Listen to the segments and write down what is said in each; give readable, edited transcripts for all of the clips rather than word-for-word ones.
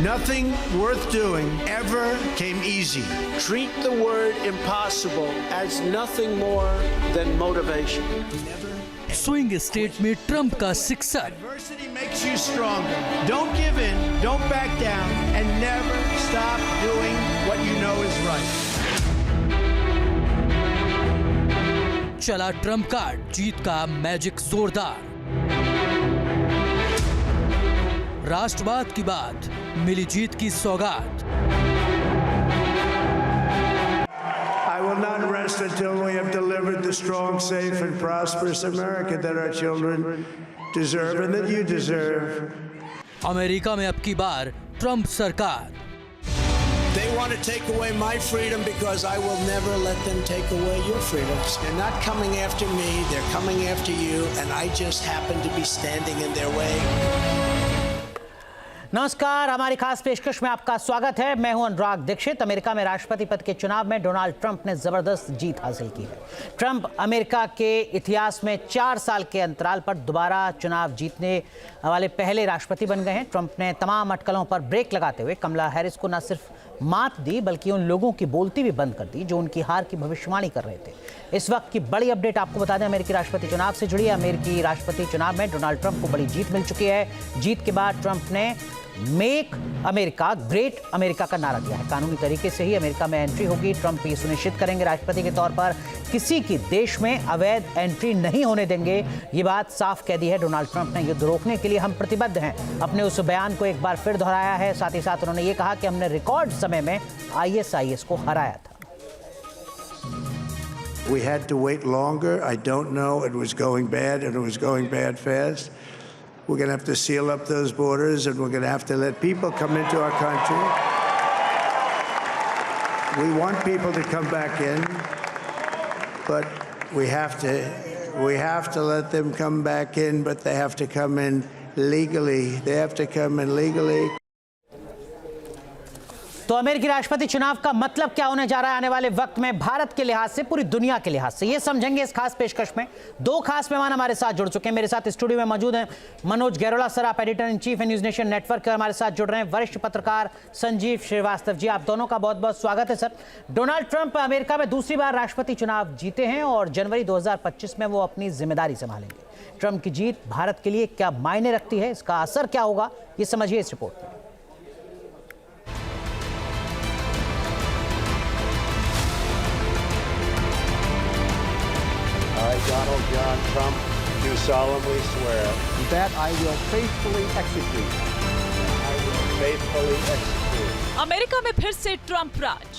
Nothing worth doing ever came easy. Treat the word impossible as nothing more than motivation. Swing state में Trump का sixer. Adversity makes you stronger. Don't give in, don't back down, and never stop doing what you know is right. चला Trump card, जीत का magic जोरदार। राष्ट्रवाद की बात, मिली जीत की सौगात। I will not rest until we have delivered the strong, safe, and prosperous America that our children deserve and that you deserve. America में अब की बार ट्रंप सरकार। They want to take away my freedom because I will never let them take away your freedoms. They're not coming after me, they're coming after you, and I just happen to be standing in their way. नमस्कार, हमारी खास पेशकश में आपका स्वागत है। मैं हूं अनुराग दीक्षित। अमेरिका में राष्ट्रपति पद के चुनाव में डोनाल्ड ट्रंप ने जबरदस्त जीत हासिल की है। ट्रंप अमेरिका के इतिहास में 4 साल के अंतराल पर दोबारा चुनाव जीतने वाले पहले राष्ट्रपति बन गए हैं। ट्रंप ने तमाम अटकलों पर ब्रेक लगाते हुए कमला हैरिस को न सिर्फ मात दी बल्कि उन लोगों की बोलती भी बंद कर दी जो उनकी हार की भविष्यवाणी कर रहे थे। इस वक्त की बड़ी अपडेट आपको बता दें, अमेरिकी राष्ट्रपति चुनाव से जुड़ी। अमेरिकी राष्ट्रपति चुनाव में डोनाल्ड ट्रंप को बड़ी जीत मिल चुकी है। जीत के बाद ट्रंप ने मेक अमेरिका ग्रेट अमेरिका का नारा दिया है। कानूनी तरीके से ही अमेरिका में एंट्री होगी। ट्रंप ये सुनिश्चित करेंगे राष्ट्रपति के तौर पर किसी की देश में अवैध एंट्री नहीं होने देंगे। ये बात साफ कह दी है डोनाल्ड ट्रंप ने। युद्ध रोकने के लिए हम प्रतिबद्ध हैं। अपने उस बयान को एक बार फिर दोहराया है। साथ ही साथ उन्होंने ये कहा कि हमने रिकॉर्ड समय में ISIS को हराया था। We had to wait longer. I don't know. It was going bad, and it was going bad fast. We're going to have to seal up those borders, and we're going to have to let people come into our country. We want people to come back in, but we have to let them come back in, but they have to come in legally. They have to come in legally. तो अमेरिकी राष्ट्रपति चुनाव का मतलब क्या होने जा रहा है आने वाले वक्त में, भारत के लिहाज से, पूरी दुनिया के लिहाज से, ये समझेंगे इस खास पेशकश में। 2 खास मेहमान हमारे साथ जुड़ चुके हैं। मेरे साथ स्टूडियो में मौजूद हैं मनोज गैरोला सर, आप editor in chief news nation network के हमारे साथ जुड़ रहे हैं। वरिष्ठ पत्रकार संजीव श्रीवास्तव जी, आप दोनों का बहुत बहुत स्वागत है सर। डोनाल्ड ट्रंप अमेरिका में दूसरी बार राष्ट्रपति चुनाव जीते हैं और जनवरी 2025 में वो अपनी जिम्मेदारी संभालेंगे। ट्रंप की जीत भारत के लिए क्या मायने रखती है, इसका असर क्या होगा, ये समझिए इस रिपोर्ट में। I, Donald John Trump, do solemnly swear that I will faithfully execute. I will faithfully execute. America में फिर से ट्रंप राज।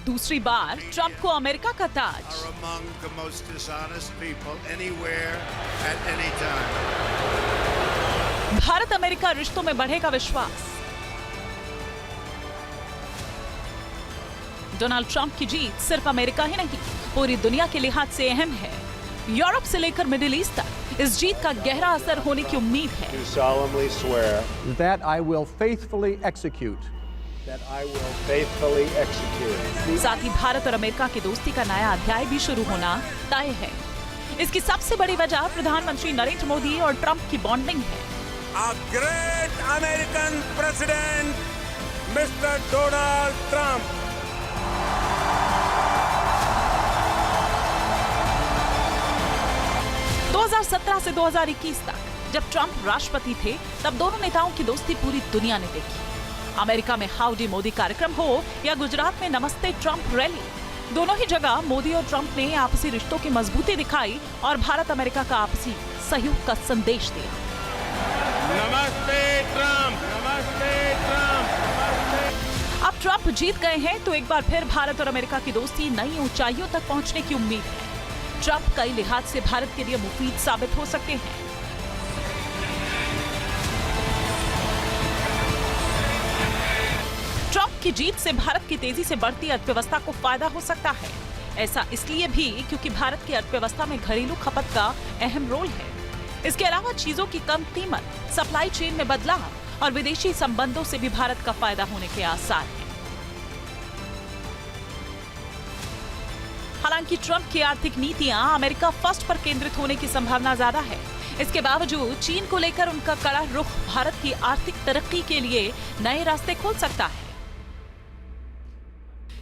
दूसरी बार ट्रंप को अमेरिका का ताज। Are among the most dishonest people anywhere at any time. Bharat America रिश्तों में बढ़ेगा विश्वास। डोनाल्ड ट्रंप की जीत सिर्फ अमेरिका ही नहीं, पूरी दुनिया के लिहाज से अहम है। यूरोप से लेकर मिडिल ईस्ट तक इस जीत का गहरा असर होने की उम्मीद है। Do solemnly swear That I will faithfully execute. that I will faithfully execute. साथ ही भारत और अमेरिका की दोस्ती का नया अध्याय भी शुरू होना तय है। इसकी सबसे बड़ी वजह प्रधानमंत्री नरेंद्र मोदी और ट्रंप की बॉन्डिंग है। A great American president, Mr. Donald Trump. 2017 से 2021 तक जब ट्रंप राष्ट्रपति थे, तब दोनों नेताओं की दोस्ती पूरी दुनिया ने देखी। अमेरिका में हाउडी मोदी कार्यक्रम हो या गुजरात में नमस्ते ट्रंप रैली, दोनों ही जगह मोदी और ट्रंप ने आपसी रिश्तों की मजबूती दिखाई और भारत अमेरिका का आपसी सहयोग का संदेश दिया। नमस्ते ट्रंप, नमस्ते ट्रंप, नमस्ते। अब ट्रंप जीत गए हैं तो एक बार फिर भारत और अमेरिका की दोस्ती नई ऊंचाइयों तक पहुंचने की उम्मीद है। ट्रंप कई लिहाज से भारत के लिए मुफीद साबित हो सकते हैं। ट्रंप की जीत से भारत की तेजी से बढ़ती अर्थव्यवस्था को फायदा हो सकता है। ऐसा इसलिए भी क्योंकि भारत की अर्थव्यवस्था में घरेलू खपत का अहम रोल है। इसके अलावा चीजों की कम कीमत, सप्लाई चेन में बदलाव और विदेशी संबंधों से भी भारत का फायदा होने के आसार हैं। हालांकि ट्रंप की आर्थिक नीतियां अमेरिका फर्स्ट पर केंद्रित होने की संभावना ज्यादा है। इसके बावजूद चीन को लेकर उनका कड़ा रुख भारत की आर्थिक तरक्की के लिए नए रास्ते खोल सकता है,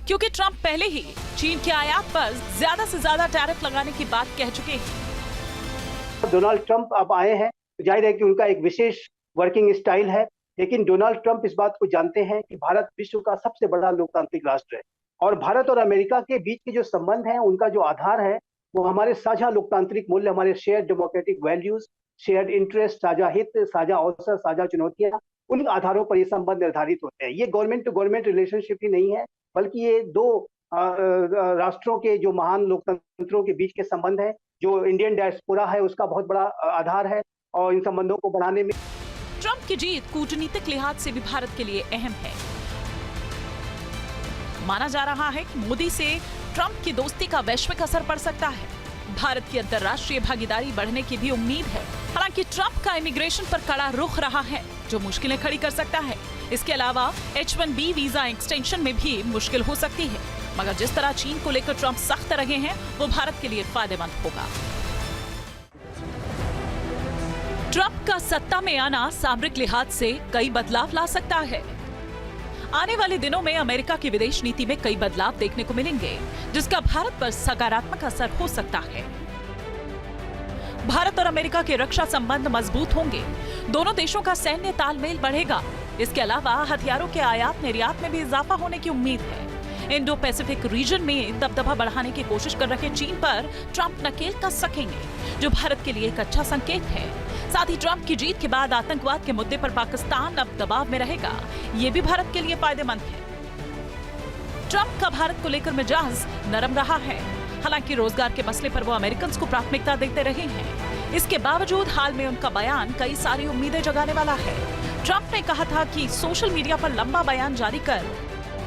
क्योंकि ट्रंप पहले ही चीन के आयात पर ज्यादा से ज्यादा टैरिफ लगाने की बात कह चुके हैं। डोनाल्ड ट्रंप अब आए हैं, जाहिर है कि उनका एक विशेष वर्किंग स्टाइल है, लेकिन डोनाल्ड ट्रंप इस बात को जानते हैं कि भारत विश्व का सबसे बड़ा लोकतांत्रिक राष्ट्र है और भारत और अमेरिका के बीच के जो संबंध हैं उनका जो आधार है वो हमारे साझा लोकतांत्रिक मूल्य, हमारे share democratic values, share interest, साझा हित, साझा अवसर, साझा चुनौतियां, उन आधारों पर ये संबंध निर्धारित होते हैं। ये गवर्नमेंट टू गवर्नमेंट रिलेशनशिप ही नहीं है, बल्कि ये दो राष्ट्रों के जो महान लोकतंत्रों के बीच के संबंध है, जो इंडियन डायस्पोरा है उसका बहुत बड़ा आधार है और इन संबंधों को बढ़ाने में ट्रंप की जीत कूटनीतिक लिहाज से भी भारत के लिए अहम है। माना जा रहा है कि मोदी से ट्रंप की दोस्ती का वैश्विक असर पड़ सकता है। भारत की अंतर्राष्ट्रीय भागीदारी बढ़ने की भी उम्मीद है। हालांकि ट्रंप का इमिग्रेशन पर कड़ा रुख रहा है, जो मुश्किलें खड़ी कर सकता है। इसके अलावा H-1B वीजा एक्सटेंशन में भी मुश्किल हो सकती है, मगर जिस तरह चीन को लेकर ट्रंप सख्त रहे हैं वो भारत के लिए फायदेमंद होगा। ट्रंप का सत्ता में आना सामरिक लिहाज से कई बदलाव ला सकता है। आने वाले दिनों में अमेरिका की विदेश नीति में कई बदलाव देखने को मिलेंगे, जिसका भारत पर सकारात्मक असर हो सकता है। भारत और अमेरिका के रक्षा संबंध मजबूत होंगे, दोनों देशों का सैन्य तालमेल बढ़ेगा। इसके अलावा हथियारों के आयात निर्यात में भी इजाफा होने की उम्मीद है। इंडो पैसिफिक रीजन में दबदबा बढ़ाने की कोशिश कर रहे चीन पर ट्रंप नकेल कस सकेंगे, जो भारत के लिए एक अच्छा संकेत है। साथ ही ट्रंप की जीत के बाद आतंकवाद के मुद्दे पर पाकिस्तान अब दबाव में रहेगा, ये भी भारत के लिए फायदेमंद है। ट्रंप का भारत को लेकर मिजाज नरम रहा है, हालांकि रोजगार के मसले पर वो अमेरिकन को प्राथमिकता देते रहे हैं। इसके बावजूद हाल में उनका बयान कई सारी उम्मीदें जगाने वाला है। ट्रंप ने कहा था कि सोशल मीडिया पर लंबा बयान जारी कर,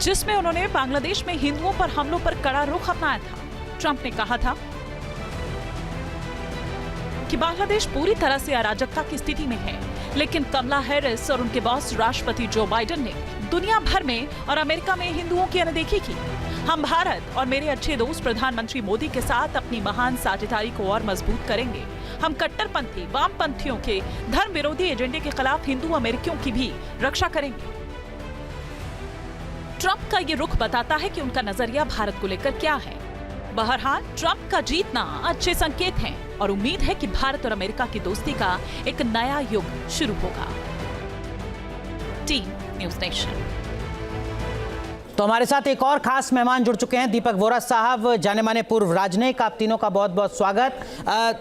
जिसमें उन्होंने बांग्लादेश में हिंदुओं पर हमलों पर कड़ा रुख अपनाया था। ट्रंप ने कहा था कि बांग्लादेश पूरी तरह से अराजकता की स्थिति में है, लेकिन कमला हैरिस और उनके बॉस राष्ट्रपति जो बाइडेन ने दुनिया भर में और अमेरिका में हिंदुओं की अनदेखी की। हम भारत और मेरे अच्छे दोस्त प्रधानमंत्री मोदी के साथ अपनी महान साझेदारी को और मजबूत करेंगे। हम कट्टरपंथी वामपंथियों के धर्म विरोधी एजेंडे के खिलाफ हिंदू अमेरिकियों की भी रक्षा करेंगे। ट्रंप का ये रुख बताता है कि उनका नजरिया भारत को लेकर क्या है। बहरहाल ट्रंप का जीतना अच्छे संकेत हैं और उम्मीद है कि भारत और अमेरिका की दोस्ती का एक नया युग शुरू होगा। Team news nation. तो हमारे साथ एक और खास मेहमान जुड़ चुके हैं, दीपक वोरा साहब, जाने माने पूर्व राजनयिक। आप तीनों का बहुत बहुत स्वागत।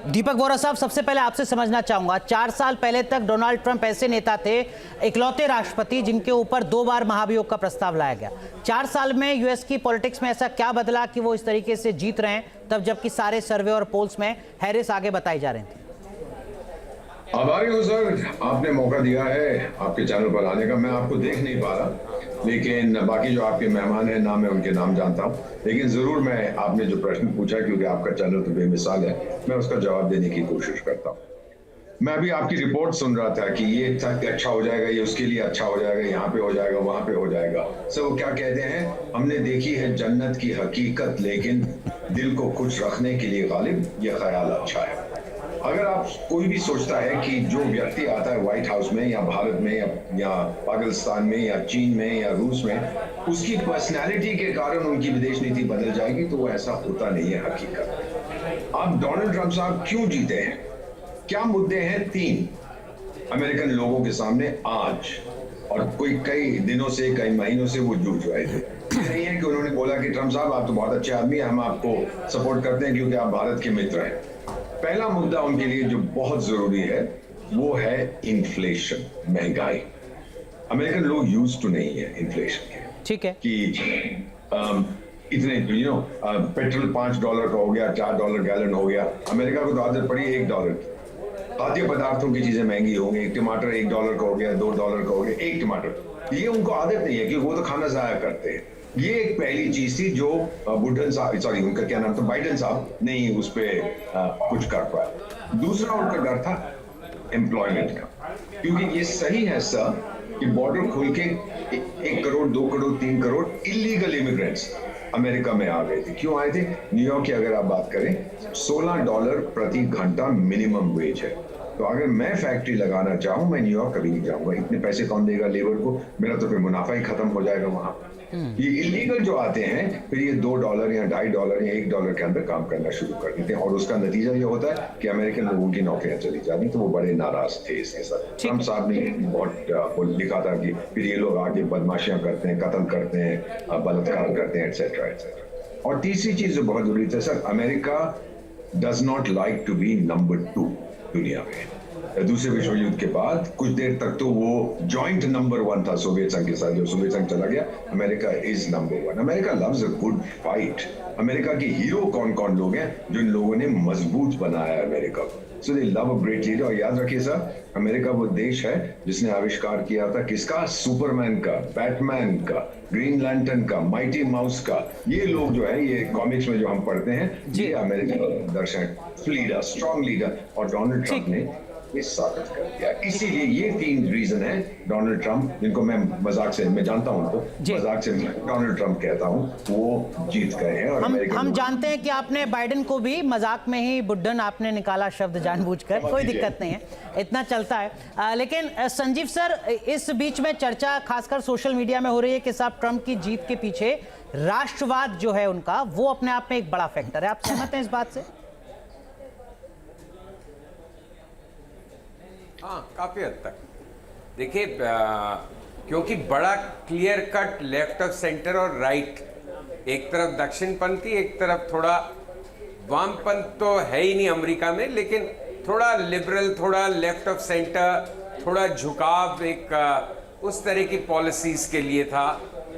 दीपक वोरा साहब, सबसे पहले आपसे समझना चाहूंगा, 4 साल पहले तक डोनाल्ड ट्रंप ऐसे नेता थे, इकलौते राष्ट्रपति जिनके ऊपर 2 बार महाभियोग का प्रस्ताव लाया गया। 4 साल में यूएस की पॉलिटिक्स में ऐसा क्या बदला कि वो इस तरीके से जीत रहे हैं, तब जबकि सारे सर्वे और पोल्स में हैरिस आगे बताई जा रही थी? आभारी हूँ सर, आपने मौका दिया है आपके चैनल पर आने का। मैं आपको देख नहीं पा रहा, लेकिन बाकी जो आपके मेहमान हैं ना मैं उनके नाम जानता हूँ, लेकिन जरूर मैं आपने जो प्रश्न पूछा, क्योंकि आपका चैनल तो बेमिसाल है, मैं उसका जवाब देने की कोशिश करता हूँ। मैं अभी आपकी रिपोर्ट सुन रहा था कि ये अच्छा हो जाएगा, ये उसके लिए अच्छा हो जाएगा, यहाँ पे हो जाएगा, वहां पे हो जाएगा। सर वो क्या कहते हैं, हमने देखी है जन्नत की हकीकत, लेकिन दिल को खुश रखने के लिए गालिब ये ख्याल अच्छा है। अगर आप कोई भी सोचता है कि जो व्यक्ति आता है व्हाइट हाउस में या भारत में या पाकिस्तान में या चीन में या रूस में, उसकी पर्सनैलिटी के कारण उनकी विदेश नीति बदल जाएगी, तो वो ऐसा होता नहीं है हकीकत। अब डोनाल्ड ट्रंप साहब क्यों जीते हैं, क्या मुद्दे हैं 3 अमेरिकन लोगों के सामने आज, और कोई कई दिनों से कई महीनों से वो जूझ रहे थे। नहीं है कि उन्होंने बोला कि ट्रंप साहब आप तो बहुत अच्छे आदमी हैं, हम आपको सपोर्ट करते हैं क्योंकि आप भारत के मित्र हैं। पहला मुद्दा उनके लिए जो बहुत जरूरी है वो है इन्फ्लेशन, महंगाई। अमेरिकन लोग यूज्ड टू नहीं है इन्फ्लेशन के, ठीक है, कि इतने पेट्रोल $5 का हो गया, $4 गैलन हो गया। अमेरिका को तो आदत पड़ी $1 की। खाद्य पदार्थों की चीजें महंगी हो गई, टमाटर $1 का हो गया, $2 का हो गया, एक टमाटर। ये उनको आदत नहीं है क्योंकि वो तो खाना जाया करते हैं। ये एक पहली चीज थी जो बुड्ढन साहब, सॉरी उनका क्या नाम था, बाइडेन साहब नहीं उस पर कुछ कर पाया। दूसरा उनका डर था एम्प्लॉयमेंट का, क्योंकि ये सही है सर कि बॉर्डर खोल के 1 crore 2 crore 3 crore illegal immigrants America में आ गए थे। क्यों आए थे? न्यूयॉर्क की अगर आप बात करें $16 प्रति घंटा मिनिमम वेज है। तो अगर मैं फैक्ट्री लगाना चाहूँ, मैं न्यूयॉर्क कभी नहीं जाऊंगा। इतने पैसे कौन देगा लेबर को? मेरा तो फिर मुनाफा ही खत्म हो जाएगा वहां। ये इलीगल जो आते हैं फिर ये $2 या $2.5 या $1 के अंदर काम करना शुरू कर देते हैं, और उसका नतीजा ये होता है कि अमेरिकन लोगों की नौकरियां चली जाती। तो वो बड़े नाराज थे इसके साथ। ट्रम्प साहब ने बहुत लिखा था कि फिर ये लोग आगे बदमाशियां करते हैं, कत्ल करते हैं, बलात्कार करते हैं, एटसेट्रा एटसेट्रा। और तीसरी चीज जो बहुत जरूरी है sir, America does not like to be number 2 दुनिया में। दूसरे विश्व युद्ध के बाद कुछ देर तक तो वो जॉइंट नंबर 1 था सोवियत संघ के साथ। जब सोवियत संघ चला गया, America is number 1। America loves a good fight. America के हीरो कौन कौन लोग हैं? जो इन लोगों ने मजबूत बनाया है अमेरिका को। So they love a great leader. और याद रखिए सर, अमेरिका वो देश है जिसने आविष्कार किया था किसका? सुपरमैन का, बैटमैन का, ग्रीन लैंटर्न का, माइटी माउस का। ये लोग जो है, ये कॉमिक्स में जो हम पढ़ते हैं, ये अमेरिका दर्शन लीडर, स्ट्रॉन्ग लीडर। और डोनाल्ड ट्रंप ने ये साबित कर दिया। इसीलिए ये 3 रीजन है डोनाल्ड ट्रंप, जिनको मैं मजाक से, मैं जानता हूं उनको, मजाक से डोनाल्ड ट्रंप कहता हूं, वो जीत गए हैं। और हम जानते हैं कि आपने बाइडेन को भी मजाक में ही बुड्ढन आपने निकाला शब्द जानबूझकर, कोई दिक्कत नहीं है, इतना चलता है। लेकिन संजीव सर, इस बीच में चर्चा खासकर सोशल मीडिया में हो रही है कि साहब ट्रंप की जीत के पीछे राष्ट्रवाद जो है उनका, वो अपने आप में एक बड़ा फैक्टर है। आप सहमत हैं इस बात से? हाँ, काफ़ी हद तक। देखिए, क्योंकि बड़ा clear cut left of centre और राइट, एक तरफ दक्षिणपंथी, एक तरफ थोड़ा वामपंथ तो है ही नहीं अमेरिका में, लेकिन थोड़ा लिबरल, थोड़ा लेफ्ट ऑफ सेंटर, थोड़ा झुकाव एक उस तरह की पॉलिसीज के लिए था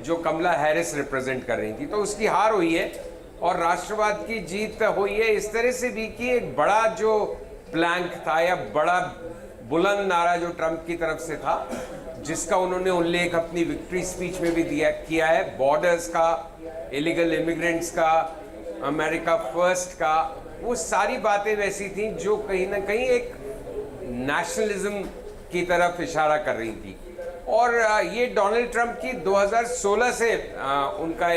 जो कमला हैरिस रिप्रेजेंट कर रही थी। तो उसकी हार हुई है और राष्ट्रवाद की जीत हुई है इस तरह से भी कि एक बड़ा जो प्लैंक था या बड़ा बुलंद नारा जो ट्रंप की तरफ से था, जिसका उन्होंने उल्लेख अपनी विक्ट्री स्पीच में भी किया है, बॉर्डर्स का, इलीगल इमिग्रेंट्स का, अमेरिका फर्स्ट का, वो सारी बातें वैसी थी जो कहीं ना कहीं एक नेशनलिज्म की तरफ इशारा कर रही थी। और ये डोनाल्ड ट्रंप की 2016 से उनका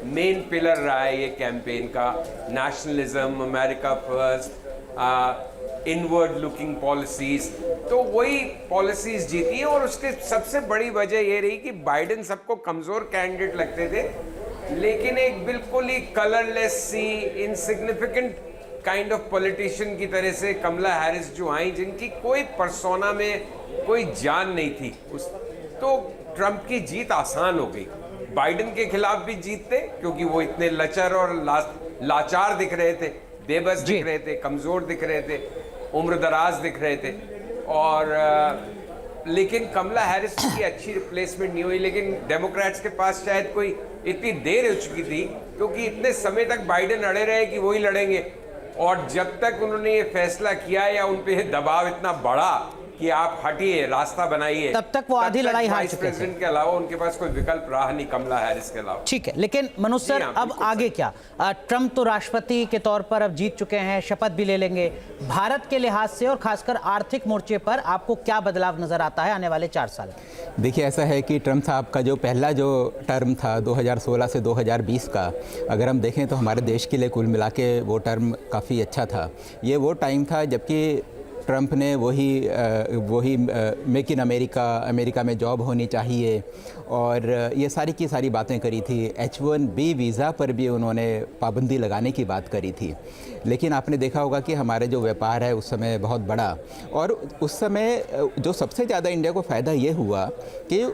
मेन पिलर रहा है ये कैंपेन का, nationalism, America first, inward looking policies. तो वही पॉलिसीज जीती हैं। और उसके सबसे बड़ी वजह ये रही कि बाइडेन सबको कमजोर कैंडिडेट लगते थे, लेकिन एक बिल्कुल ही कलरलेस सी इनसिग्निफिकेंट काइंड ऑफ पॉलिटिशियन की तरह से कमला हैरिस जो आई, जिनकी कोई पर्सोना में कोई जान नहीं थी, तो ट्रंप की जीत आसान हो गई। बाइडेन के खिलाफ भी जीतते क्योंकि वो इतने लचर और लाचार दिख रहे थे, बेबस दिख रहे थे, कमजोर दिख रहे थे, उम्र दराज दिख रहे थे। और लेकिन कमला हैरिस की अच्छी रिप्लेसमेंट नहीं हुई। लेकिन डेमोक्रेट्स के पास शायद कोई इतनी देर हो चुकी थी, क्योंकि इतने समय तक बाइडेन अड़े रहे कि वही लड़ेंगे। और जब तक उन्होंने ये फैसला किया या उन पे दबाव इतना बढ़ा कि आप हटिए, रास्ता बनाइए, तब तक वो आधी लड़ाई हार चुके थे। प्रेसिडेंट के अलावा उनके पास कोई विकल्प रहा नहीं कमला हैरिस के अलावा। ठीक है, लेकिन मनोज सर, अब आगे क्या? ट्रंप तो राष्ट्रपति के तौर पर अब जीत चुके हैं, शपथ भी ले लेंगे। भारत के लिहाज से और खासकर आर्थिक मोर्चे पर आपको क्या बदलाव नजर आता है आने वाले 4 साल? देखिए, ऐसा है कि ट्रंप साहब का जो पहला जो टर्म था 2016 से 2020 का, अगर हम देखें तो हमारे देश के लिए कुल मिला के वो टर्म काफ़ी अच्छा था। ये वो टाइम था जबकि ट्रंप ने वही मेक इन अमेरिका, अमेरिका में जॉब होनी चाहिए और ये सारी की सारी बातें करी थी। H1B वीज़ा पर भी उन्होंने पाबंदी लगाने की बात करी थी। लेकिन आपने देखा होगा कि हमारे जो व्यापार है उस समय बहुत बड़ा, और उस समय जो सबसे ज़्यादा इंडिया को फ़ायदा ये हुआ कि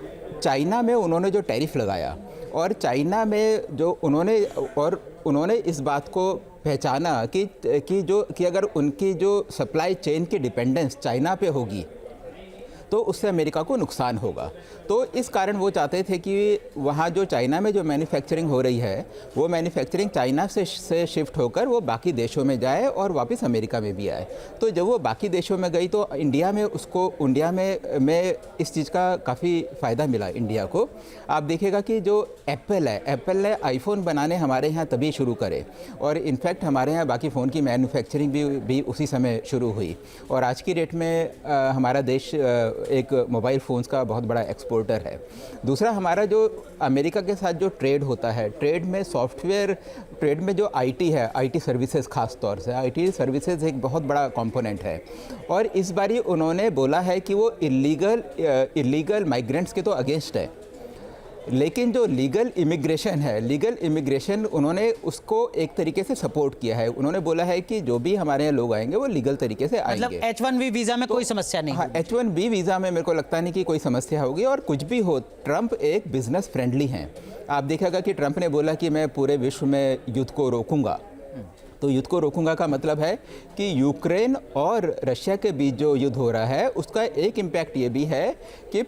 चाइना में उन्होंने जो टैरिफ लगाया, और चाइना में जो उन्होंने इस बात को पहचाना कि अगर उनकी जो सप्लाई चेन की डिपेंडेंस चाइना पे होगी तो उससे अमेरिका को नुकसान होगा। तो इस कारण वो चाहते थे कि वहाँ जो चाइना में जो मैन्युफैक्चरिंग हो रही है, वो मैन्युफैक्चरिंग चाइना से शिफ्ट होकर वो बाकी देशों में जाए और वापस अमेरिका में भी आए। तो जब वो बाकी देशों में गई तो इंडिया में इस चीज़ का काफ़ी फ़ायदा मिला इंडिया को। आप देखिएगा कि जो एप्पल ने आईफोन बनाने हमारे यहाँ तभी शुरू करे, और इनफैक्ट हमारे यहाँ बाकी फ़ोन की मैन्युफैक्चरिंग भी उसी समय शुरू हुई। और आज की डेट में हमारा देश एक मोबाइल फ़ोन्स का बहुत बड़ा एक्सपोर्टर है। दूसरा, हमारा जो अमेरिका के साथ जो ट्रेड होता है, ट्रेड में सॉफ्टवेयर ट्रेड में जो आईटी है, आईटी सर्विसेज खास तौर से, आईटी सर्विसेज एक बहुत बड़ा कंपोनेंट है। और इस बारी उन्होंने बोला है कि वो इलीगल माइग्रेंट्स के तो अगेंस्ट है, लेकिन जो लीगल इमिग्रेशन है, लीगल इमिग्रेशन उन्होंने उसको एक तरीके से सपोर्ट किया है। उन्होंने बोला है कि जो भी हमारे यहाँ लोग आएंगे वो लीगल तरीके से आएंगे। मतलब H1B वीज़ा में कोई समस्या नहीं? हाँ, H1B वीज़ा में मेरे को लगता नहीं कि कोई समस्या होगी। और कुछ भी हो, ट्रंप एक बिजनेस फ्रेंडली हैं। आप देखिएगा कि ट्रंप ने बोला कि मैं पूरे विश्व में युद्ध को रोकूंगा। तो युद्ध को रोकूंगा का मतलब है कि यूक्रेन और रशिया के बीच जो युद्ध हो रहा है उसका एक इम्पैक्ट ये भी है कि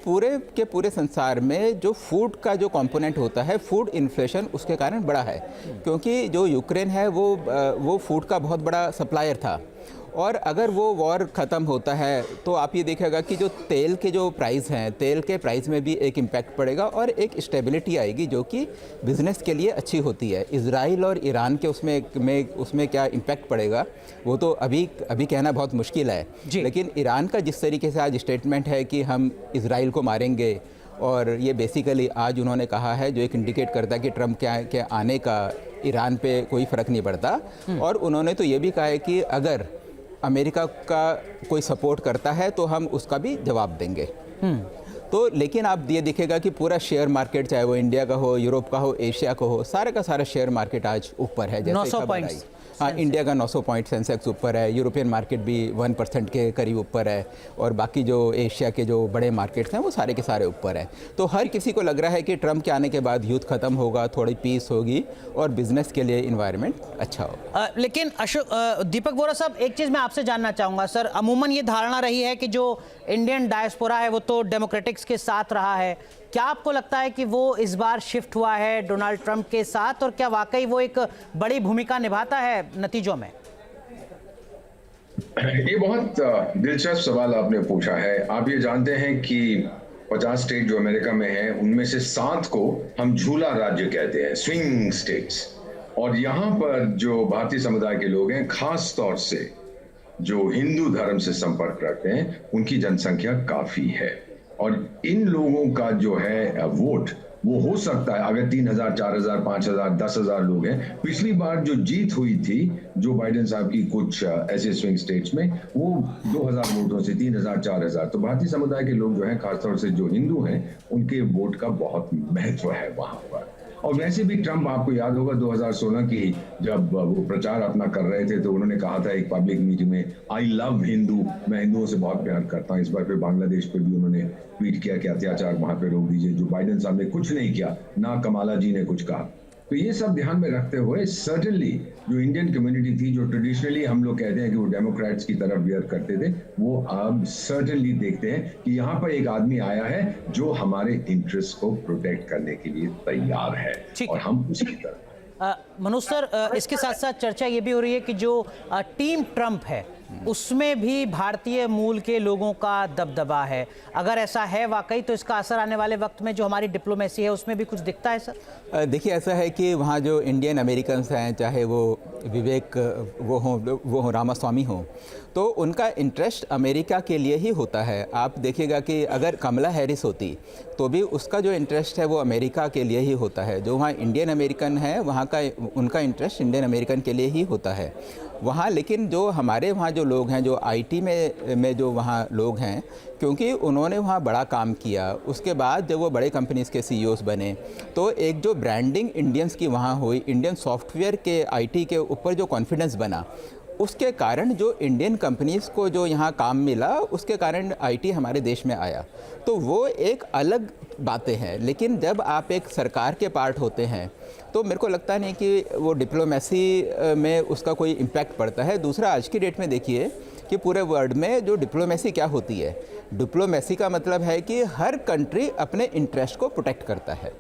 पूरे संसार में जो फूड का जो कंपोनेंट होता है, फूड इन्फ्लेशन उसके कारण बढ़ा है, क्योंकि जो यूक्रेन है वो फूड का बहुत बड़ा सप्लायर था। और अगर वो वॉर ख़त्म होता है तो आप ये देखिएगा कि जो तेल के जो प्राइस हैं, तेल के प्राइस में भी एक इम्पैक्ट पड़ेगा और एक स्टेबिलिटी आएगी जो कि बिज़नेस के लिए अच्छी होती है। इजराइल और ईरान के उसमें क्या इम्पैक्ट पड़ेगा वो तो अभी कहना बहुत मुश्किल है। लेकिन ईरान का जिस तरीके से आज स्टेटमेंट है कि हम इजराइल को मारेंगे, और ये बेसिकली आज उन्होंने कहा है, जो एक इंडिकेट करता है कि ट्रंप के आने का ईरान पे कोई फ़र्क नहीं पड़ता। और उन्होंने तो ये भी कहा है कि अगर अमेरिका का कोई सपोर्ट करता है तो हम उसका भी जवाब देंगे। तो लेकिन आप ये दिखेगा कि पूरा शेयर मार्केट, चाहे वो इंडिया का हो, यूरोप का हो, एशिया का हो, सारे का सारा शेयर मार्केट आज ऊपर है। जैसे 900 पॉइंट्स। हाँ, इंडिया का 900 पॉइंट सेंसेक्स ऊपर है, यूरोपियन मार्केट भी 1% के करीब ऊपर है, और बाकी जो एशिया के जो बड़े मार्केट्स हैं वो सारे के सारे ऊपर है। तो हर किसी को लग रहा है कि ट्रंप के आने के बाद युद्ध खत्म होगा, थोड़ी पीस होगी और बिजनेस के लिए इन्वायरमेंट अच्छा होगा। लेकिन दीपक बोरा साहब, एक चीज़ मैं आपसे जानना चाहूँगा सर, अमूमन ये धारणा रही है कि जो इंडियन डायस्पोरा है वो तो डेमोक्रेटिक्स के साथ रहा है। क्या आपको लगता है कि वो इस बार शिफ्ट हुआ है डोनाल्ड ट्रंप के साथ, और क्या वाकई वो एक बड़ी भूमिका निभाता है नतीजों में? ये बहुत दिलचस्प सवाल आपने पूछा है। आप ये जानते हैं कि 50 स्टेट जो अमेरिका में हैं उनमें से 7 को हम झूला राज्य कहते हैं, स्विंग स्टेट्स। और यहाँ पर जो भारतीय समुदाय के लोग हैं, खास तौर से जो हिंदू धर्म से संपर्क रखते हैं, उनकी जनसंख्या काफी है। और इन लोगों का जो है वोट वो हो सकता है, अगर 3000, 4000, 5000, 10,000 लोग हैं। पिछली बार जो जीत हुई थी जो बाइडेन साहब की कुछ ऐसे स्विंग स्टेट्स में, वो 2000 वोटों से 3000, 4000। तो भारतीय समुदाय के लोग जो हैं, खासतौर से जो हिंदू हैं, उनके वोट का बहुत महत्व है वहां पर। और वैसे भी ट्रंप, आपको याद होगा 2016 की जब वो प्रचार अपना कर रहे थे तो उन्होंने कहा था एक पब्लिक मीटिंग में, आई लव हिंदू, मैं हिंदुओं से बहुत प्यार करता हूं। इस बार पे बांग्लादेश पे भी उन्होंने ट्वीट किया कि अत्याचार वहां पे रोक दीजिए, जो बाइडेन साहब ने कुछ नहीं किया, ना कमाला जी ने कुछ कहा। तो ये सब ध्यान में रखते हुए सर्टेनली जो इंडियन कम्युनिटी थी, जो ट्रेडिशनली हम लोग कहते हैं कि वो डेमोक्रेट्स की तरफ वेयर करते थे, वो अब सर्टेनली देखते हैं कि यहाँ पर एक आदमी आया है जो हमारे इंटरेस्ट को प्रोटेक्ट करने के लिए तैयार है, और हम उसकी तरफ। मनोज सर, इसके साथ साथ चर्चा ये भी हो रही है कि जो टीम ट्रंप है उसमें भी भारतीय मूल के लोगों का दबदबा है। अगर ऐसा है वाकई तो इसका असर आने वाले वक्त में जो हमारी डिप्लोमेसी है उसमें भी कुछ दिखता है सर? देखिए, ऐसा है कि वहाँ जो इंडियन अमेरिकन्स हैं, चाहे वो विवेक वो हों रामास्वामी हों, तो उनका इंटरेस्ट अमेरिका के लिए ही होता है। आप देखिएगा कि अगर कमला हैरिस होती तो भी उसका जो इंटरेस्ट है वो अमेरिका के लिए ही होता है। जो वहाँ इंडियन अमेरिकन है वहाँ का उनका इंटरेस्ट इंडियन अमेरिकन के लिए ही होता है वहाँ। लेकिन जो हमारे वहाँ जो लोग हैं, जो आईटी में जो वहाँ लोग हैं, क्योंकि उन्होंने वहाँ बड़ा काम किया, उसके बाद जब वो बड़े कंपनीज़ के सीईओज़ बने, तो एक जो ब्रांडिंग इंडियंस की वहाँ हुई, इंडियन सॉफ्टवेयर के आईटी के ऊपर जो कॉन्फिडेंस बना, उसके कारण जो इंडियन कंपनीज़ को जो यहाँ काम मिला, उसके कारण आईटी हमारे देश में आया। तो वो एक अलग बातें हैं। लेकिन जब आप एक सरकार के पार्ट होते हैं तो मेरे को लगता नहीं कि वो डिप्लोमेसी में उसका कोई इम्पैक्ट पड़ता है। दूसरा, आज की डेट में देखिए कि पूरे वर्ल्ड में जो डिप्लोमेसी क्या होती है, डिप्लोमेसी का मतलब है कि हर कंट्री अपने इंटरेस्ट को प्रोटेक्ट करता है।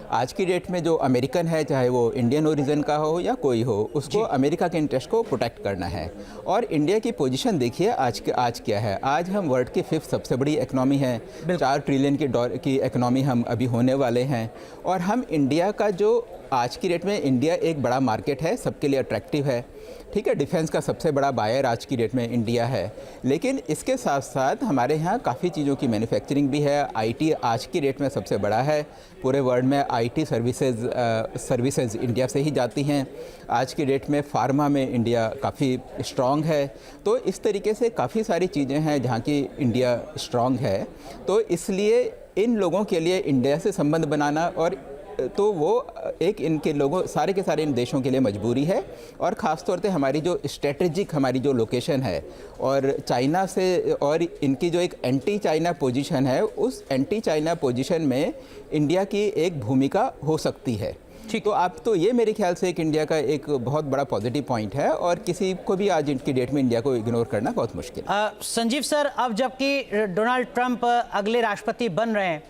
आज की डेट में जो अमेरिकन है, चाहे वो इंडियन ओरिजिन का हो या कोई हो, उसको अमेरिका के इंटरेस्ट को प्रोटेक्ट करना है। और इंडिया की पोजीशन देखिए आज क्या है। आज हम वर्ल्ड की 5th सबसे बड़ी इकनॉमी है, 4 ट्रिलियन की इकनॉमी हम अभी होने वाले हैं। और हम इंडिया का जो आज की डेट में इंडिया एक बड़ा मार्केट है, सबके लिए अट्रैक्टिव है, ठीक है। डिफेंस का सबसे बड़ा बायर आज की डेट में इंडिया है। लेकिन इसके साथ साथ हमारे यहाँ काफ़ी चीज़ों की मैन्युफैक्चरिंग भी है। आईटी आज की डेट में सबसे बड़ा है। पूरे वर्ल्ड में आईटी सर्विसेज इंडिया से ही जाती हैं। आज की डेट में फार्मा में इंडिया काफ़ी स्ट्रॉन्ग है। तो इस तरीके से काफ़ी सारी चीज़ें हैं जहाँ की इंडिया स्ट्रॉन्ग है। तो इसलिए इन लोगों के लिए इंडिया से संबंध बनाना और तो वो एक इनके लोगों सारे के सारे इन देशों के लिए मजबूरी है। और ख़ास तौर पे हमारी जो स्ट्रेटजिक हमारी जो लोकेशन है और चाइना से और इनकी जो एक एंटी चाइना पोजीशन है, उस एंटी चाइना पोजीशन में इंडिया की एक भूमिका हो सकती है। ठीक, तो आप तो ये मेरे ख्याल से एक इंडिया का एक बहुत बड़ा पॉजिटिव पॉइंट है और किसी को भी आज की डेट में इंडिया को इग्नोर करना बहुत मुश्किल है। संजीव सर, अब जबकि डोनाल्ड ट्रंप अगले राष्ट्रपति बन रहे हैं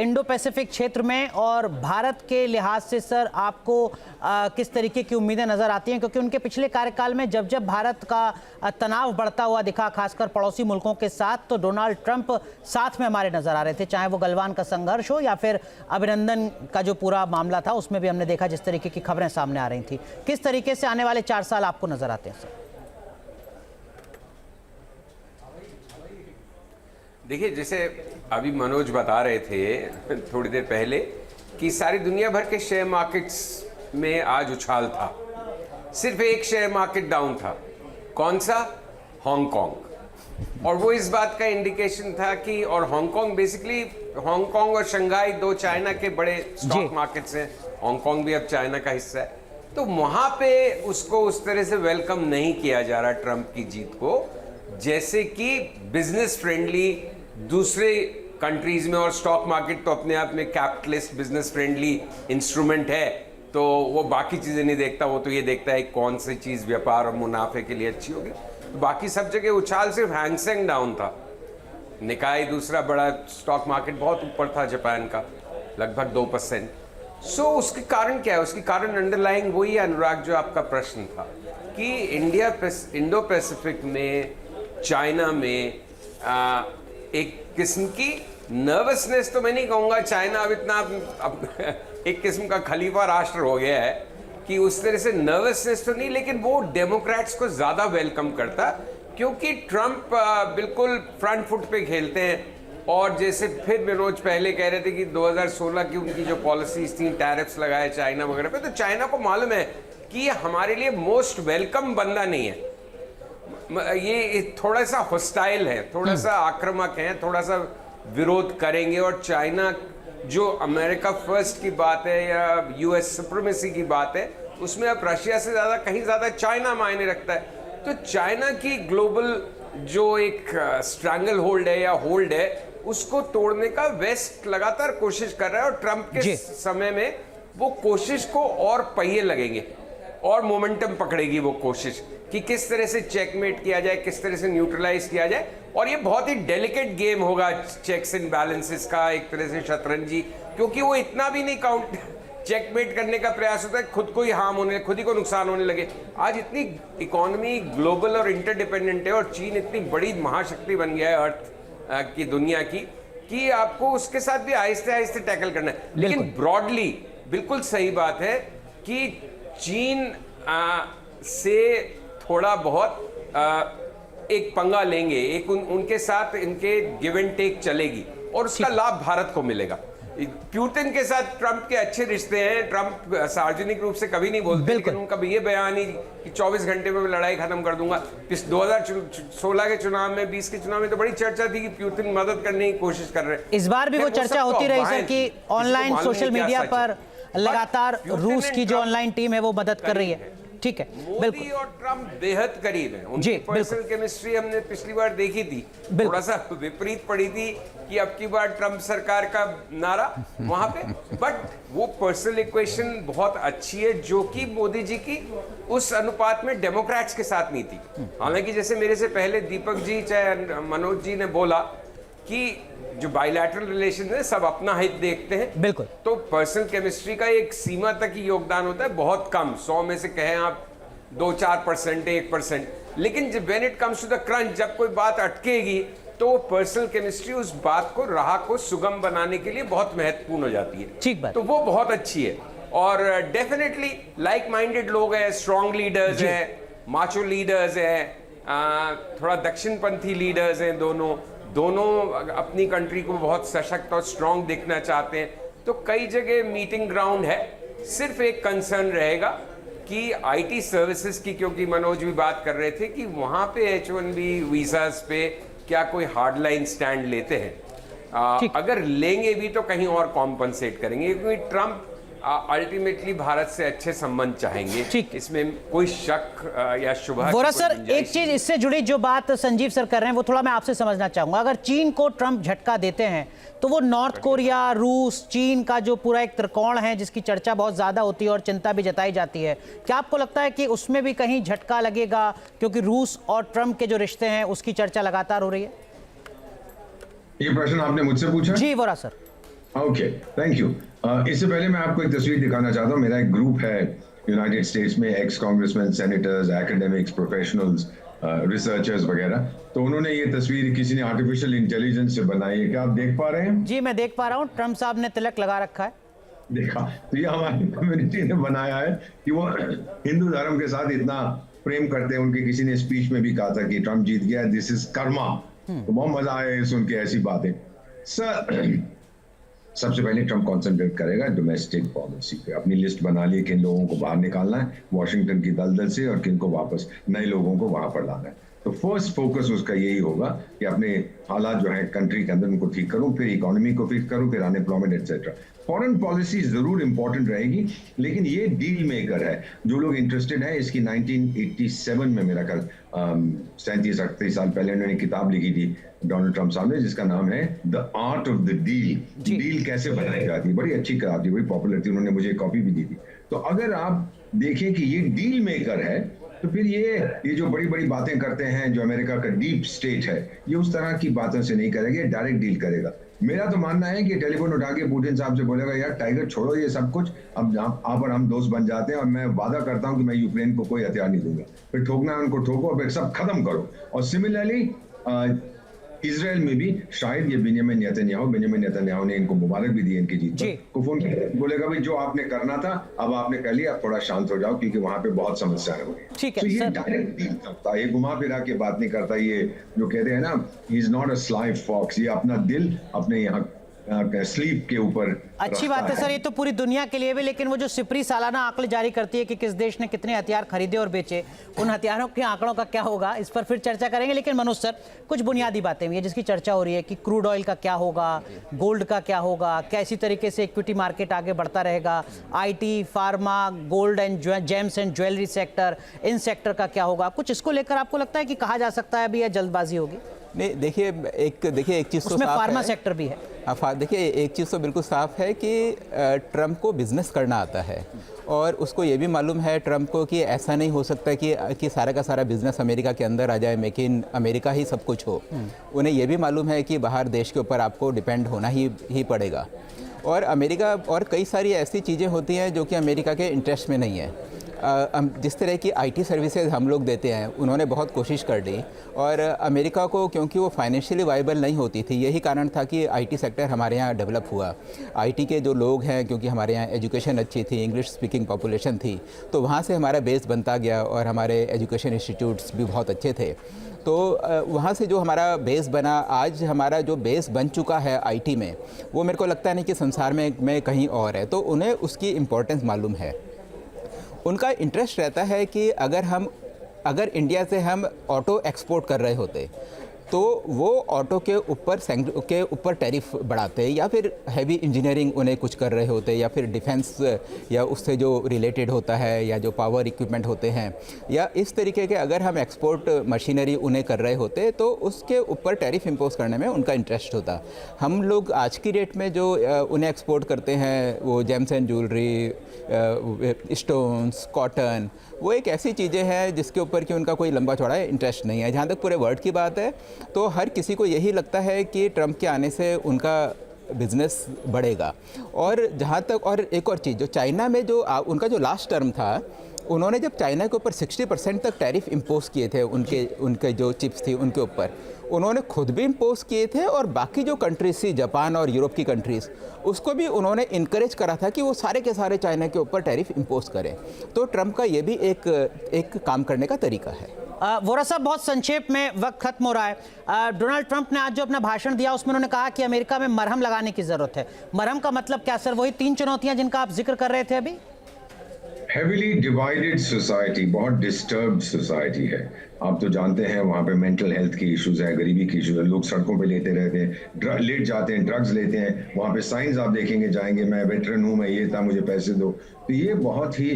इंडो पैसिफिक क्षेत्र में, और भारत के लिहाज से सर आपको किस तरीके की उम्मीदें नज़र आती हैं? क्योंकि उनके पिछले कार्यकाल में जब भारत का तनाव बढ़ता हुआ दिखा, खासकर पड़ोसी मुल्कों के साथ, तो डोनाल्ड ट्रंप साथ में हमारे नज़र आ रहे थे, चाहे वो गलवान का संघर्ष हो या फिर अभिनंदन का जो पूरा मामला था, उसमें भी हमने देखा जिस तरीके की खबरें सामने आ रही थी। किस तरीके से आने वाले 4 साल आपको नज़र आते हैं सर? देखिए, जैसे अभी मनोज बता रहे थे थोड़ी देर पहले कि सारी दुनिया भर के शेयर मार्केट्स में आज उछाल था, सिर्फ एक शेयर मार्केट डाउन था। कौन सा? हांगकांग। और वो इस बात का इंडिकेशन था कि, और हांगकांग बेसिकली, हांगकांग और शंघाई 2 चाइना के बड़े स्टॉक मार्केट्स हैं। हांगकांग भी अब चाइना का हिस्सा है। तो वहां पे उसको उस तरह से वेलकम नहीं किया जा रहा ट्रंप की जीत को, जैसे कि बिजनेस फ्रेंडली दूसरे कंट्रीज में। और स्टॉक मार्केट तो अपने आप में कैपिटलिस्ट बिजनेस फ्रेंडली इंस्ट्रूमेंट है, तो वो बाकी चीजें नहीं देखता, वो तो ये देखता है कौन सी चीज व्यापार और मुनाफे के लिए अच्छी होगी। तो बाकी सब जगह उछाल, सिर्फ हैंगसेंग डाउन था। निकाय दूसरा बड़ा स्टॉक मार्केट बहुत ऊपर था जापान का, लगभग 2%। सो उसके कारण क्या है? उसके कारण अंडरलाइंग वही अनुराग जो आपका प्रश्न था कि इंडो पैसिफिक में, चाइना में एक किस्म की नर्वसनेस, तो मैं नहीं कहूँगा, चाइना अब इतना एक किस्म का खलीफा राष्ट्र हो गया है कि उस तरह से नर्वसनेस तो नहीं, लेकिन वो डेमोक्रेट्स को ज़्यादा वेलकम करता, क्योंकि ट्रंप बिल्कुल फ्रंट फुट पे खेलते हैं। और जैसे फिर मनोज पहले कह रहे थे कि 2016 की उनकी जो पॉलिसीज थी, टैरिफ्स लगाए चाइना वगैरह पे, तो चाइना को मालूम है कि ये हमारे लिए मोस्ट वेलकम बंदा नहीं है, ये थोड़ा सा हॉस्टाइल है, थोड़ा सा आक्रामक है, थोड़ा सा विरोध करेंगे। और चाइना जो अमेरिका फर्स्ट की बात है या यूएस सुप्रीमेसी की बात है, उसमें अब रशिया से ज़्यादा, कहीं ज़्यादा चाइना मायने रखता है। तो चाइना की ग्लोबल जो एक स्ट्रैंगल होल्ड है या होल्ड है, उसको तोड़ने का वेस्ट लगातार कोशिश कर रहा है। और ट्रंप के समय में वो कोशिश को और पहिए लगेंगे और मोमेंटम पकड़ेगी वो कोशिश कि किस तरह से चेकमेट किया जाए, किस तरह से न्यूट्रलाइज किया जाए। और ये बहुत ही डेलिकेट गेम होगा, चेक्स एंड बैलेंसेस का, एक तरह से शतरंजी, क्योंकि वो इतना भी नहीं काउंट चेकमेट करने का प्रयास होता है खुद को ही हार्म होने, खुद ही को नुकसान होने लगे। आज इतनी इकोनॉमी ग्लोबल और इंटरडिपेंडेंट है और चीन इतनी बड़ी महाशक्ति बन गया है अर्थ की, दुनिया की, कि आपको उसके साथ भी आहिस्ते आहिस्ते टैकल करना है। लेकिन ब्रॉडली बिल्कुल सही बात है कि चीन से थोड़ा बहुत एक पंगा लेंगे, एक उनके साथ इनके गिव एंड टेक चलेगी और उसका लाभ भारत को मिलेगा। प्यूटिन के साथ ट्रंप के अच्छे रिश्ते हैं, ट्रंप सार्वजनिक रूप से कभी नहीं बोलते, लेकिन उनका भी ये बयान ही कि 24 घंटे में मैं लड़ाई खत्म कर दूंगा। 2016 के चुनाव में, 20 के चुनाव में तो बड़ी चर्चा थी कि प्यूटिन मदद करने की कोशिश कर रहे हैं। इस बार भी वो चर्चा होती रही सर कि ऑनलाइन सोशल मीडिया पर लगातार रूस की जो ऑनलाइन टीम है वो मदद कर रही है। ठीक है, मोदी और ट्रंप बेहद करीब हैं, उनकी पर्सनल केमिस्ट्री हमने पिछली बार देखी थी, थोड़ा सा विपरीत पड़ी थी कि अब की बार ट्रंप सरकार का नारा वहां पे, बट वो पर्सनल इक्वेशन बहुत अच्छी है जो कि मोदी जी की उस अनुपात में डेमोक्रेट्स के साथ नहीं थी। हालांकि जैसे मेरे से पहले दीपक जी चाहे मनोज जी ने बोला कि जो बायलैटरल रिलेशन है सब अपना हित देखते हैं। बिल्कुल। तो पर्सनल केमिस्ट्री का एक सीमा तक ही योगदान होता है, बहुत कम, 100 में से कहें आप 2-4%, 1%। लेकिन जब when it comes to the crunch, जब कोई बात अटकेगी तो पर्सनल केमिस्ट्री उस बात को, राह को सुगम बनाने के लिए बहुत महत्वपूर्ण हो जाती है। ठीक बात। तो वो बहुत अच्छी है और डेफिनेटली लाइक माइंडेड लोग हैं, स्ट्रॉन्ग लीडर्स हैं, माचो लीडर्स हैं, थोड़ा दक्षिणपंथी लीडर्स हैं, दोनों अपनी कंट्री को बहुत सशक्त और स्ट्रॉन्ग दिखना चाहते हैं। तो कई जगह मीटिंग ग्राउंड है। सिर्फ एक कंसर्न रहेगा कि आईटी सर्विसेज की, क्योंकि मनोज भी बात कर रहे थे कि वहाँ पे H1B वीज़ाज पे क्या कोई हार्ड लाइन स्टैंड लेते हैं। अगर लेंगे भी तो कहीं और कॉम्पनसेट करेंगे, क्योंकि ट्रंप अल्टीमेटली भारत से अच्छे संबंध चाहेंगे। इसमें कोई शक या शुभा। वोरा सर, एक चीज इससे जुड़ी जो बात संजीव सर कर रहे हैं वो थोड़ा मैं आपसे समझना चाहूंगा। अगर चीन को ट्रंप झटका देते हैं तो वो नॉर्थ कोरिया, रूस, चीन का जो पूरा एक त्रिकोण है जिसकी चर्चा बहुत ज्यादा होती है और चिंता भी जताई जाती है, क्या आपको लगता है कि उसमें भी कहीं झटका लगेगा, क्योंकि रूस और ट्रंप के जो रिश्ते हैं उसकी चर्चा लगातार हो रही है? ये प्रश्न आपने मुझसे पूछा? जी Vora sir. Okay, thank you. इससे पहले मैं आपको एक तस्वीर दिखाना चाहता हूँ। मेरा एक ग्रुप है यूनाइटेड स्टेट्स में, x congressman, senators, academics, professionals, researchers वगैरह। तो उन्होंने ये तस्वीर किसी ने आर्टिफिशियल इंटेलिजेंस से बनाई है। क्या आप देख पा रहे हैं? जी मैं देख पा रहा हूँ, ट्रंप साहब ने तिलक लगा रखा है। देखा? तो ये हमारी कम्युनिटी ने बनाया है कि वो हिंदू धर्म के साथ इतना प्रेम करते हैं। उनके किसी ने स्पीच में भी कहा था कि ट्रंप जीत गया, दिस इज कर्मा। तो बहुत मजा आया सुन के ऐसी बातें। सर, सबसे पहले ट्रंप कंसंट्रेट करेगा डोमेस्टिक पॉलिसी पे। अपनी लिस्ट बना ली किन लोगों को बाहर निकालना है वॉशिंगटन की दलदल से और किन को वापस, नए लोगों को वहां पर लाना है। तो फर्स्ट फोकस उसका यही होगा कि अपने हालात जो है कंट्री के अंदर उनको ठीक करूं, फिर इकोनॉमी को फिक्स करूं, फिर अनएम्प्लॉयमेंट एक्सेट्रा। फॉरेन पॉलिसी जरूर इंपॉर्टेंट रहेगी, लेकिन ये डील मेकर है। जो लोग इंटरेस्टेड है, इसकी 1987 में मेरा ख्याल 37-38 साल पहले उन्होंने किताब लिखी थी डोनाल्ड ट्रंप साहब ने, जिसका नाम है the art of the deal. Deal कैसे बनाई जाती है, बड़ी अच्छी किताब थी, बड़ी पॉपुलर थी, उन्होंने मुझे कॉपी भी दी थी। तो अगर आप देखें कि ये डील मेकर है, तो फिर ये जो बड़ी बड़ी बातें करते हैं, जो अमेरिका का डीप स्टेट है, ये उस तरह की बातों से नहीं करेगा, डायरेक्ट डील करेगा। मेरा तो मानना है कि टेलीफोन उठा के पुतिन साहब से बोलेगा, यार टाइगर छोड़ो ये सब कुछ, अब आप और हम दोस्त बन जाते हैं और मैं वादा करता हूं कि मैं यूक्रेन को कोई हथियार नहीं दूंगा। फिर ठोकना है उनको ठोको, फिर सब खत्म करो। और सिमिलरली इजराइल में भी शायद ये बेंजामिन नेतन्याहू ने इनको मुबारक भी दी इनकी जीत को, फोन किया, बोलेगा भाई जो आपने करना था अब आपने कर लिया, थोड़ा शांत हो जाओ क्योंकि वहां पे बहुत समस्याएं हो गई। तो ये डायरेक्ट डील करता है, ये घुमा फिरा के बात नहीं करता। ये जो कहते हैं ना, he is not a sly fox, ये अपना दिल अपने यहाँ स्लीप के ऊपर। अच्छी बात है सर, ये तो पूरी दुनिया के लिए भी, लेकिन वो जो सिपरी सालाना आंकड़े जारी करती है कि किस देश ने कितने हथियार खरीदे और बेचे, उन हथियारों के आंकड़ों का क्या होगा, इस पर फिर चर्चा करेंगे। लेकिन मनोज सर, कुछ बुनियादी बातें भी है जिसकी चर्चा हो रही है कि क्रूड ऑयल का क्या होगा, गोल्ड का क्या होगा, क्या इसी तरीके से इक्विटी मार्केट आगे बढ़ता रहेगा, IT, pharma, gold and James and jewellery sector, in sector का क्या होगा, कुछ इसको लेकर आपको लगता है कि कहा जा सकता है अभी, यह जल्दबाजी होगी? नहीं, देखिए एक चीज़ तो साफ फार्मा सेक्टर भी है। देखिए एक चीज़ तो बिल्कुल साफ है कि ट्रंप को बिजनेस करना आता है और उसको ये भी मालूम है ट्रंप को कि ऐसा नहीं हो सकता कि सारा का सारा बिजनेस अमेरिका के अंदर आ जाए, मेक इन अमेरिका ही सब कुछ हो। उन्हें ये भी मालूम है कि बाहर देश के ऊपर आपको डिपेंड होना ही पड़ेगा। और अमेरिका और कई सारी ऐसी चीज़ें होती हैं जो कि अमेरिका के इंटरेस्ट में नहीं है। जिस तरह की आईटी सर्विसेज हम लोग देते हैं, उन्होंने बहुत कोशिश कर ली और अमेरिका को, क्योंकि वो फाइनेंशियली वाइबल नहीं होती थी, यही कारण था कि आईटी सेक्टर हमारे यहाँ डेवलप हुआ। आईटी के जो लोग हैं, क्योंकि हमारे यहाँ एजुकेशन अच्छी थी, इंग्लिश स्पीकिंग पॉपुलेशन थी, तो वहाँ से हमारा बेस बनता गया और हमारे एजुकेशन इंस्टीट्यूट्स भी बहुत अच्छे थे। तो वहाँ से जो हमारा बेस बना, आज हमारा जो बेस बन चुका है आईटी में, वो मेरे को लगता नहीं कि संसार में कहीं और है। तो उन्हें उसकी इम्पोर्टेंस मालूम है। उनका इंटरेस्ट रहता है कि अगर इंडिया से हम ऑटो एक्सपोर्ट कर रहे होते तो वो ऑटो के ऊपर टैरिफ बढ़ाते, या फिर हैवी इंजीनियरिंग उन्हें कुछ कर रहे होते, या फिर डिफेंस या उससे जो रिलेटेड होता है, या जो पावर इक्विपमेंट होते हैं, या इस तरीके के अगर हम एक्सपोर्ट मशीनरी उन्हें कर रहे होते तो उसके ऊपर टैरिफ इम्पोज करने में उनका इंटरेस्ट होता। हम लोग आज की डेट में जो उन्हें एक्सपोर्ट करते हैं, वो James and jewellery, stones, cotton, वो एक ऐसी चीज़ें हैं जिसके ऊपर कि उनका कोई लंबा चौड़ा इंटरेस्ट नहीं है। जहाँ तक पूरे वर्ल्ड की बात है, तो हर किसी को यही लगता है कि ट्रंप के आने से उनका बिजनेस बढ़ेगा। और जहाँ तक और एक और चीज़, जो चाइना में जो उनका जो लास्ट टर्म था, उन्होंने जब चाइना के ऊपर 60% तक टैरिफ इम्पोज किए थे, उनके जो चिप्स थी उनके ऊपर उन्होंने खुद भी इम्पोज किए थे, और बाकी जो कंट्रीज थी जापान और यूरोप की कंट्रीज़, उसको भी उन्होंने इनकरेज करा था कि वो सारे के सारे चाइना के ऊपर टैरिफ इम्पोज करें। तो ट्रंप का ये भी एक काम करने का तरीका है। वोरा साहब, बहुत संक्षेप में, वक्त खत्म हो रहा है। डोनाल्ड ट्रंप ने आज जो अपना भाषण दिया उसमें उन्होंने कहा कि अमेरिका में मरहम लगाने की जरूरत है। मरहम का मतलब क्या सर? वही 3 चुनौतियां जिनका आप जिक्र कर रहे थे अभी। हेविली डिवाइडेड सोसाइटी, बहुत डिस्टर्ब्ड सोसाइटी है। आप तो जानते हैं वहाँ पे मेंटल हेल्थ की इश्यूज है, गरीबी की इश्यूज है, लोग सड़कों पे लेटे रहते हैं, लेट जाते हैं, ड्रग्स लेते हैं। वहाँ पे साइंस आप देखेंगे, जाएंगे, मैं वेटरन हूँ, मैं ये था, मुझे पैसे दो। तो ये बहुत ही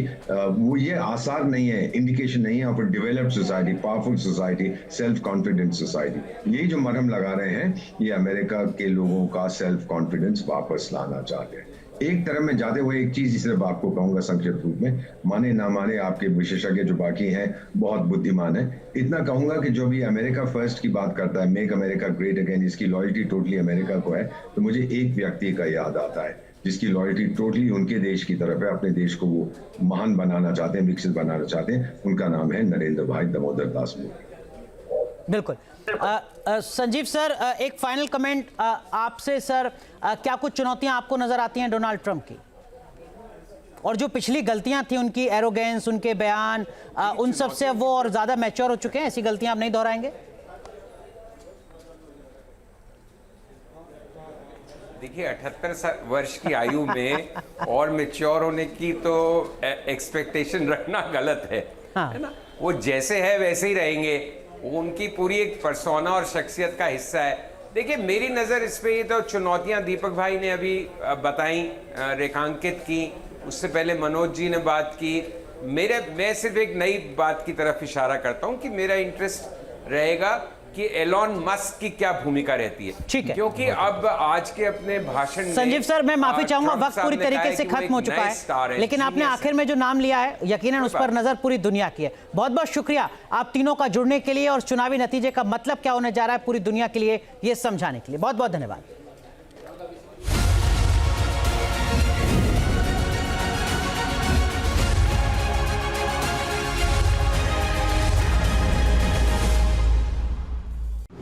ये आसार नहीं है, इंडिकेशन नहीं है of a developed society, powerful society, self confident society. यही जो मरहम लगा रहे हैं, ये अमेरिका के लोगों का सेल्फ कॉन्फिडेंस वापस लाना चाहते हैं। एक तरफ में जाते हुए एक चीज सिर्फ आपको कहूंगा संक्षिप्त रूप में, माने ना माने आपके विशेषज्ञ जो बाकी हैं बहुत बुद्धिमान है, इतना कहूंगा कि जो भी अमेरिका फर्स्ट की बात करता है, मेक अमेरिका ग्रेट अगेन, जिसकी लॉयल्टी टोटली अमेरिका को है, तो मुझे एक व्यक्ति का याद आता है जिसकी लॉयल्टी टोटली उनके देश की तरफ है, अपने देश को वो महान बनाना चाहते हैं, विकसित बनाना चाहते हैं। उनका नाम है नरेंद्र भाई दामोदर दास मोदी। बिल्कुल। संजीव सर, एक फाइनल कमेंट आपसे सर। क्या कुछ चुनौतियां आपको नजर आती हैं डोनाल्ड ट्रंप की, और जो पिछली गलतियां थी उनकी, एरोगेंस, उनके बयान, उन सब से वो और ज्यादा मैच्योर हो चुके हैं, ऐसी गलतियां आप नहीं दोहराएंगे? देखिए, 78 वर्ष की आयु में और मैच्योर होने की तो एक्सपेक्टेशन रखना गलत है, हाँ। है ना? वो जैसे है वैसे ही रहेंगे, वो उनकी पूरी एक पर्सोना और शख्सियत का हिस्सा है। देखिए, मेरी नज़र इस पे ये तो चुनौतियां दीपक भाई ने अभी बताई, रेखांकित की, उससे पहले मनोज जी ने बात की। मैं सिर्फ एक नई बात की तरफ इशारा करता हूं कि मेरा इंटरेस्ट रहेगा कि एलॉन मस्क की क्या भूमिका रहती है, ठीक है, क्योंकि अब आज के अपने भाषण में संजीव सर, मैं माफी चाहूंगा, वक्त पूरी तरीके से खत्म हो चुका है, लेकिन आपने आखिर में जो नाम लिया है, यकीनन उस पर नजर पूरी दुनिया की है। बहुत बहुत शुक्रिया आप तीनों का जुड़ने के लिए और चुनावी नतीजे का मतलब क्या होने जा रहा है पूरी दुनिया के लिए ये समझाने के लिए। बहुत बहुत धन्यवाद।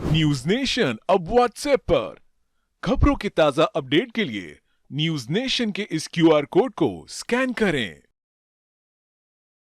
न्यूज नेशन अब व्हाट्सएप पर खबरों के ताजा अपडेट के लिए न्यूज नेशन के इस QR कोड को स्कैन करें।